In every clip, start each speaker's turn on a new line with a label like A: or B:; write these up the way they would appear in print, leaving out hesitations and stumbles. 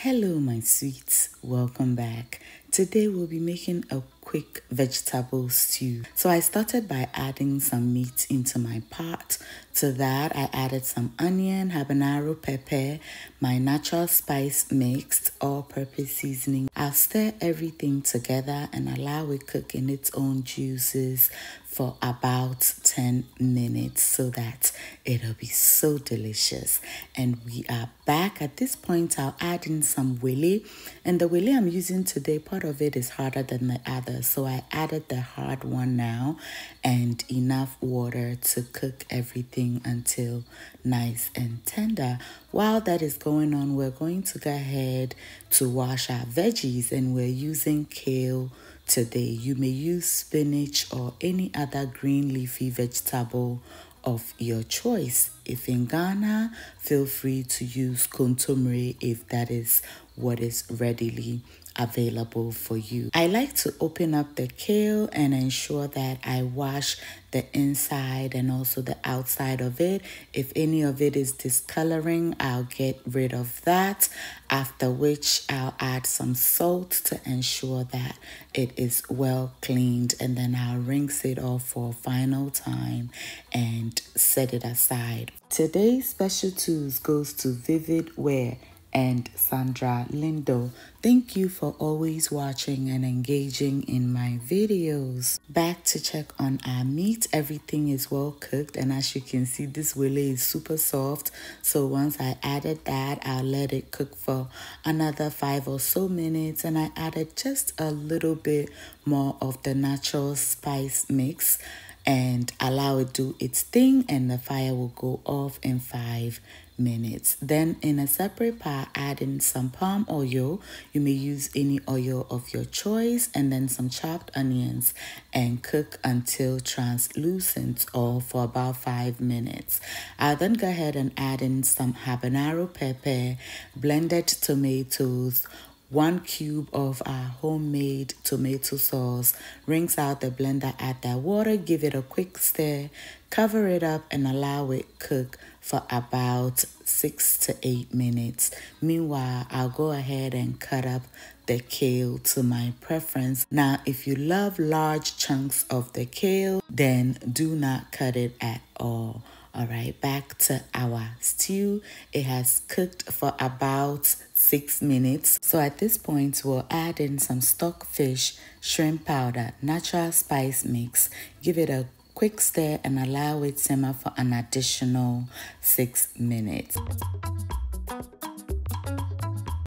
A: Hello my sweets, welcome back. Today we'll be making a quick vegetable stew. So I started by adding some meat into my pot. To that I added some onion, habanero pepper, my natural spice mixed all-purpose seasoning. I'll stir everything together and allow it cook in its own juices for about 10 minutes so that it'll be so delicious. And we are back. At this point, I'll add in some Wele. And the Wele I'm using today, part of it is harder than the other. So I added the hard one now and enough water to cook everything until nice and tender. While that is going on, we're going to go ahead to wash our veggies, and we're using kale today. You may use spinach or any other green leafy vegetable of your choice. If in Ghana, feel free to use kontomire if that is what is readily available for you. I like to open up the kale and ensure that I wash the inside and also the outside of it. If any of it is discoloring, I'll get rid of that, after which I'll add some salt to ensure that it is well cleaned, and then I'll rinse it off for a final time and set it aside. Today's special tools goes to Vivid Wear and Sandra Lindo. Thank you for always watching and engaging in my videos. Back to check on our meat. Everything is well cooked, and as you can see, this Wele is super soft. So once I added that, I'll let it cook for another 5 or so minutes, and I added just a little bit more of the natural spice mix and allow it to do its thing, and the fire will go off in 5 minutes. Then in a separate pot, add in some palm oil. You may use any oil of your choice, and then some chopped onions, and cook until translucent or for about 5 minutes. I'll then go ahead and add in some habanero pepper, blended tomatoes, 1 cube of our homemade tomato sauce. Rinse out the blender, add that water, give it a quick stir, cover it up, and allow it cook for about 6 to 8 minutes. Meanwhile, I'll go ahead and cut up the kale to my preference. Now, if you love large chunks of the kale, then do not cut it at all. All right, back to our stew. It has cooked for about 6 minutes. So at this point, we'll add in some stockfish, shrimp powder, natural spice mix. Give it a quick stir and allow it simmer for an additional 6 minutes.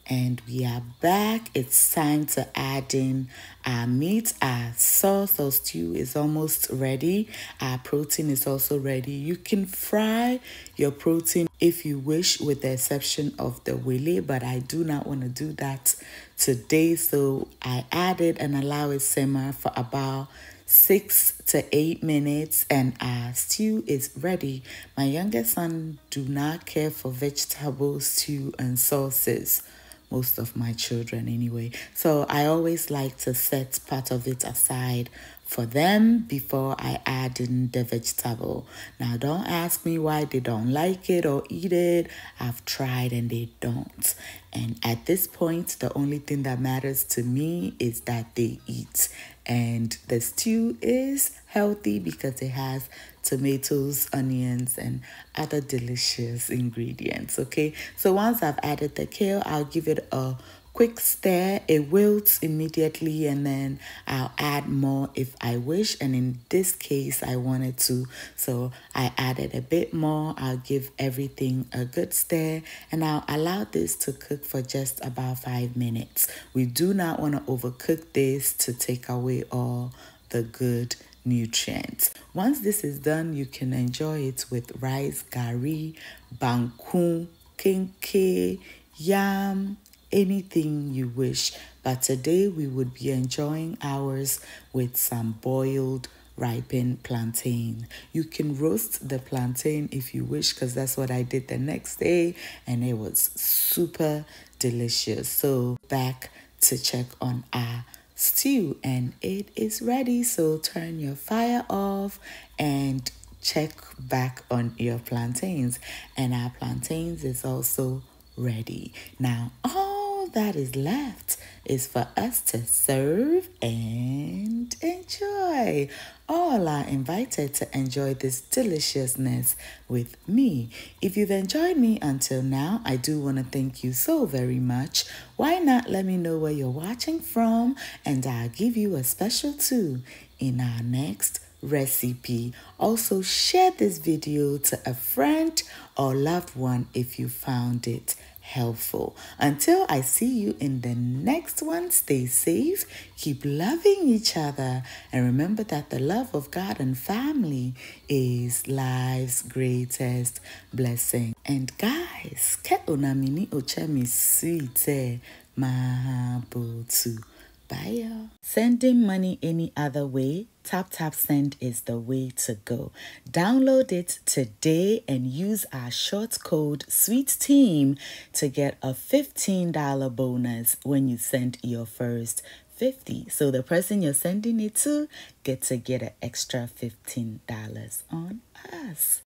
A: And we are back. It's time to add in our meat. Our sauce or stew is almost ready. Our protein is also ready. You can fry your protein if you wish, with the exception of the Wele, but I do not want to do that today. So I add it and allow it simmer for about 6 to 8 minutes, and our stew is ready. My youngest son do not care for vegetable stew and sauces. Most of my children anyway. So I always like to set part of it aside for them before I add in the vegetable. Now don't ask me why they don't like it or eat it. I've tried and they don't. And at this point, the only thing that matters to me is that they eat. And the stew is healthy because it has tomatoes, onions, and other delicious ingredients. Okay, so once I've added the kale, I'll give it a quick stir. It wilts immediately, and then I'll add more if I wish, and in this case I wanted to, so I added a bit more. I'll give everything a good stir, and I'll allow this to cook for just about 5 minutes. We do not want to overcook this to take away all the good nutrients. Once this is done, you can enjoy it with rice, gari, banku, kenke, yam, anything you wish. But today we would be enjoying ours with some boiled ripened plantain. You can roast the plantain if you wish, because that's what I did the next day, and it was super delicious. So back to check on our stew, and it is ready. So turn your fire off and check back on your plantains, and our plantains is also ready. Now all that is left is for us to serve and enjoy. All are invited to enjoy this deliciousness with me. If you've enjoyed me until now, I do want to thank you so very much. Why not let me know where you're watching from, and I'll give you a special too in our next recipe. Also, share this video to a friend or loved one if you found it helpful. Until I see you in the next one, stay safe, keep loving each other, and remember that the love of God and family is life's greatest blessing. And guys, ke unamini ochemi sweet mahabotu. Bye, y'all. Sending money any other way? Tap Send is the way to go. Download it today and use our short code SWEETTEAM to get a $15 bonus when you send your first 50. So the person you're sending it to get an extra $15 on us.